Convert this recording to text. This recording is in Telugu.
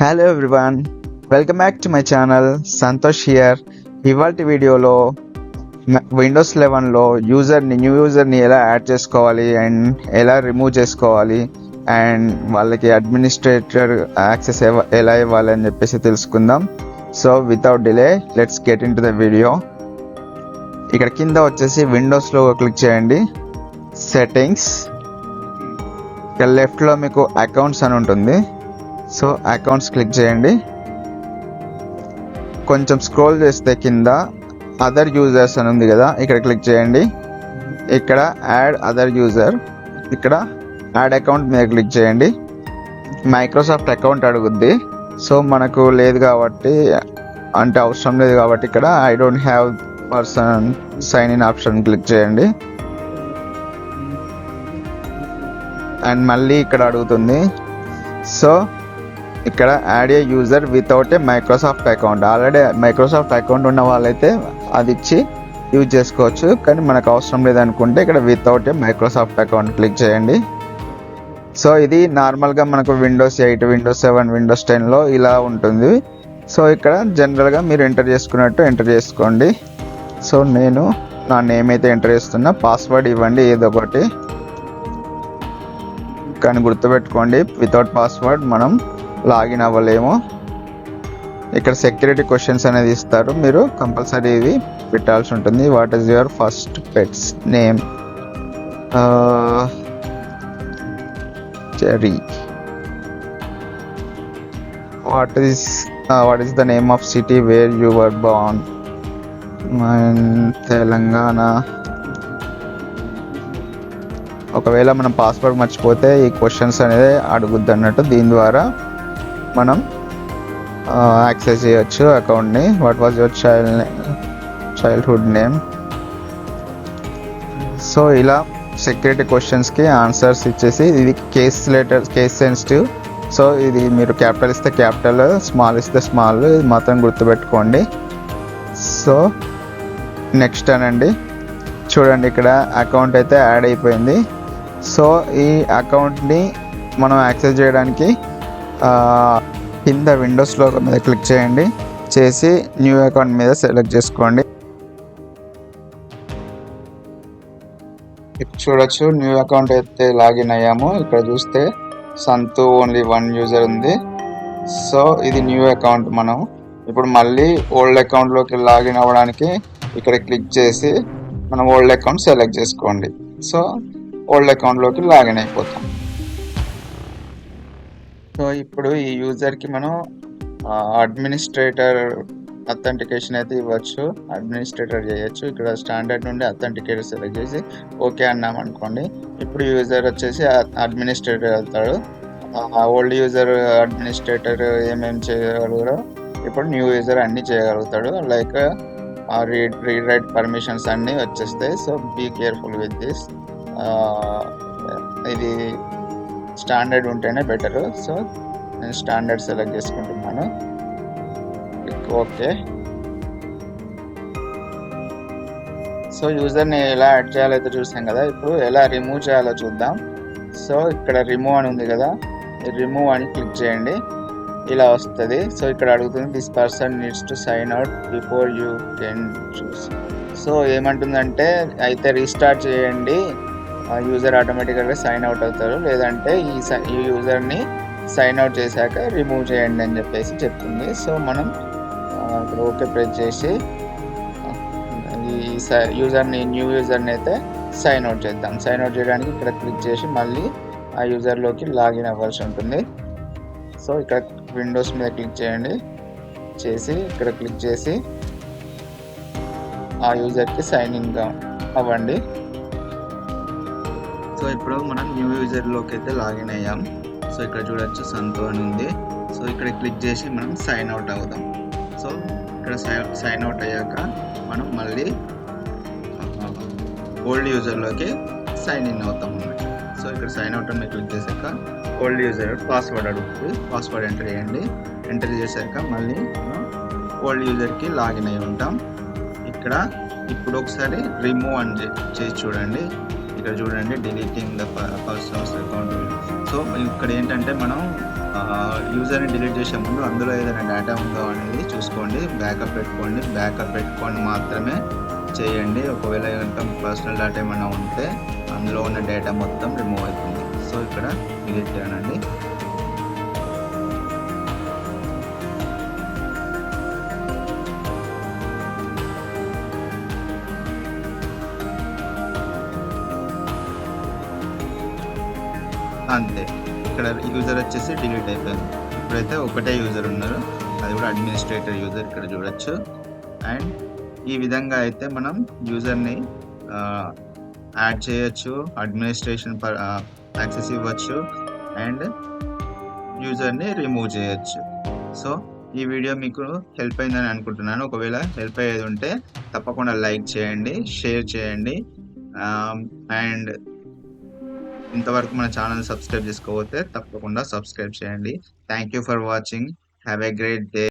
Hello everyone, welcome back to my channel. Santosh here. ఇవాల్టి వీడియోలో విండోస్ 11లో న్యూ యూజర్ని ఎలా యాడ్ చేసుకోవాలి అండ్ ఎలా రిమూవ్ చేసుకోవాలి అండ్ వాళ్ళకి అడ్మినిస్ట్రేటర్ యాక్సెస్ ఎలా ఇవ్వాలి అని చెప్పేసి తెలుసుకుందాం. So without delay let's get in to the video. ఇక్కడ కింద వచ్చేసి విండోస్లో క్లిక్ చేయండి, సెట్టింగ్స్. ఇక్కడ లెఫ్ట్లో మీకు అకౌంట్స్ అని ఉంటుంది. సో అకౌంట్స్ క్లిక్ చేయండి. కొంచెం స్క్రోల్ చేస్తే కింద అదర్ యూజర్స్ అని ఉంది కదా, ఇక్కడ క్లిక్ చేయండి. ఇక్కడ యాడ్ అదర్ యూజర్, ఇక్కడ యాడ్ అకౌంట్ మీద క్లిక్ చేయండి. మైక్రోసాఫ్ట్ అకౌంట్ అడుగుద్ది. సో మనకు లేదు కాబట్టి, అంటే అవసరం లేదు కాబట్టి ఇక్కడ I don't have person sign in option click చేయండి. అండ్ మళ్ళీ ఇక్కడ అడుగుతుంది. సో ఇక్కడ add a user without a Microsoft account. Already Microsoft account ఉన్న వాళ్ళైతే అది ఇచ్చి యూజ్ చేసుకోవచ్చు, కానీ మనకు అవసరం లేదనుకుంటే ఇక్కడ without a Microsoft account click చేయండి. సో ఇది నార్మల్గా మనకు విండోస్ 8, విండోస్ 7, విండోస్ 10లో ఇలా ఉంటుంది. సో ఇక్కడ జనరల్గా మీరు ఎంటర్ చేసుకున్నట్టు ఎంటర్ చేసుకోండి. సో నేను నా నేమ్ అయితే ఎంటర్ చేస్తున్నా. పాస్వర్డ్ ఇవ్వండి ఏదో ఒకటి, కానీ గుర్తుపెట్టుకోండి వితౌట్ పాస్వర్డ్ మనం లాగిన్ అవ్వలేము. ఇక్కడ సెక్యూరిటీ క్వశ్చన్స్ అనేది ఇస్తారు, మీరు కంపల్సరీ ఇది పెట్టాల్సి ఉంటుంది. What is your first pets name? Cherry. What is the name of city where you were born? Telangana. ఒకవేళ మనం పాస్వర్డ్ మర్చిపోతే ఈ క్వశ్చన్స్ అనేది అడుగుద్ది అన్నట్టు. దీని ద్వారా మనం యాక్సెస్ చేయొచ్చు అకౌంట్ని. What was your childhood name? So ఇలా సెక్యూరిటీ క్వశ్చన్స్కి ఆన్సర్స్ ఇచ్చేసి, ఇది కేస్ సెన్సిటివ్. సో ఇది మీరు క్యాపిటల్ ఇస్తే క్యాపిటల్, స్మాల్ ఇస్తే స్మాల్, ఇది మాత్రం గుర్తుపెట్టుకోండి. సో నెక్స్ట్ అనండి. చూడండి ఇక్కడ అకౌంట్ అయితే యాడ్ అయిపోయింది. సో ఈ అకౌంట్ని మనం యాక్సెస్ చేయడానికి కింద విండోస్ లోగో మీద క్లిక్ చేయండి, చేసి న్యూ అకౌంట్ మీద సెలెక్ట్ చేసుకోండి. ఇక్కడ చూడొచ్చు న్యూ అకౌంట్ అయితే లాగిన్ అయ్యాము. ఇక్కడ చూస్తే సంతు ఓన్లీ 1 యూజర్ ఉంది. సో ఇది న్యూ అకౌంట్. మనం ఇప్పుడు మళ్ళీ ఓల్డ్ అకౌంట్లోకి లాగిన్ అవ్వడానికి ఇక్కడ క్లిక్ చేసి మనం ఓల్డ్ అకౌంట్ సెలెక్ట్ చేసుకోండి. సో ఓల్డ్ అకౌంట్లోకి లాగిన్ అయిపోతాం. సో ఇప్పుడు ఈ యూజర్కి మనం అడ్మినిస్ట్రేటర్ అథెంటికేషన్ అయితే ఇవ్వచ్చు, అడ్మినిస్ట్రేటర్ చేయొచ్చు. ఇక్కడ స్టాండర్డ్ నుండి అథెంటికేటర్ సెలెక్ట్ చేసి ఓకే అన్నాం అనుకోండి. ఇప్పుడు యూజర్ వచ్చేసి అడ్మినిస్ట్రేటర్ వెళ్తాడు. ఓల్డ్ యూజర్ అడ్మినిస్ట్రేటర్ ఏమేమి చేయగలరో ఇప్పుడు న్యూ యూజర్ అన్నీ చేయగలుగుతాడు. లైక్ రీడ్ రైట్ పర్మిషన్స్ అన్నీ వచ్చేస్తాయి. So be careful with this. ఇది స్టాండర్డ్ ఉంటేనే బెటర్. సో నేను స్టాండర్డ్ సెలెక్ట్ చేసుకుంటున్నాను. ఓకే. సో యూజర్ని ఎలా యాడ్ చేయాలో అయితే చూసాం కదా, ఇప్పుడు ఎలా రిమూవ్ చేయాలో చూద్దాం. సో ఇక్కడ రిమూవ్ అని ఉంది కదా, రిమూవ్ అని క్లిక్ చేయండి. ఇలా వస్తుంది. సో ఇక్కడ అడుగుతుంది this person needs to sign out before you can choose. So ఏమంటుందంటే అయితే రీస్టార్ట్ చేయండి, యూజర్ ఆటోమేటిక్గా సైన్ అవుట్ అవుతారు, లేదంటే ఈ యూజర్ని సైన్ అవుట్ చేశాక రిమూవ్ చేయండి అని చెప్పేసి చెప్తుంది. సో మనం ఇక్కడ ఓకే ప్రెస్ చేసి ఈ న్యూ యూజర్ని అయితే సైన్ అవుట్ చేద్దాం. సైన్ అవుట్ చేయడానికి ఇక్కడ క్లిక్ చేసి మళ్ళీ ఆ యూజర్లోకి లాగిన్ అవ్వాల్సి ఉంటుంది. సో ఇక్కడ విండోస్ మీద క్లిక్ చేయండి, చేసి ఇక్కడ క్లిక్ చేసి ఆ యూజర్కి సైన్ ఇన్ అవ్వండి. సో ఇప్పుడు మనం న్యూ యూజర్లోకి అయితే లాగిన్ అయ్యాం. సో ఇక్కడ చూడొచ్చు సంతు అని ఉంది. సో ఇక్కడ క్లిక్ చేసి మనం సైన్ అవుట్ అవుదాం. సో ఇక్కడ సైన్ అవుట్ అయ్యాక మనం మళ్ళీ ఓల్డ్ యూజర్లోకి సైన్ ఇన్ అవుతాం అన్నమాట. సో ఇక్కడ సైన్ అవుట్ అని క్లిక్ చేశాక ఓల్డ్ యూజర్ పాస్వర్డ్ అడుగుతుంది, పాస్వర్డ్ ఎంటర్ చేయండి. ఎంటర్ చేశాక మళ్ళీ మనం ఓల్డ్ యూజర్కి లాగిన్ అయి ఉంటాం. ఇక్కడ ఇప్పుడు ఒకసారి రిమూవ్ అని చేసి చూడండి. ఇక్కడ చూడండి deleting the personals account. So ఇక్కడ ఏంటంటే మనం యూజర్ని డిలీట్ చేసే ముందు అందులో ఏదైనా డేటా ఉందో అనేది చూసుకోండి, బ్యాకప్ పెట్టుకొని మాత్రమే చేయండి. ఒకవేళ కనుక పర్సనల్ డేటా ఏమైనా ఉంటే అందులో ఉన్న డేటా మొత్తం రిమూవ్ అవుతుంది. సో ఇక్కడ డిలీట్ చేయండి. అంతే, ఇక్కడ యూజర్ వచ్చేసి డిలీట్ అయిపోయింది. ఇప్పుడైతే ఒకటే యూజర్ ఉన్నారు, అది కూడా అడ్మినిస్ట్రేటర్ యూజర్ ఇక్కడ చూడొచ్చు. అండ్ ఈ విధంగా అయితే మనం యూజర్ని యాడ్ చేయొచ్చు, అడ్మినిస్ట్రేషన్ యాక్సెస్ ఇవ్వచ్చు అండ్ యూజర్ని రిమూవ్ చేయొచ్చు. సో ఈ వీడియో మీకు హెల్ప్ అయిందని అనుకుంటున్నాను. ఒకవేళ హెల్ప్ అయ్యేది ఉంటే తప్పకుండా లైక్ చేయండి, షేర్ చేయండి. అండ్ ఇంతవరకు మన ఛానల్ సబ్స్క్రైబ్ చేసుకోకపోతే తప్పకుండా సబ్స్క్రైబ్ చేయండి. Thank you for watching. Have a great day.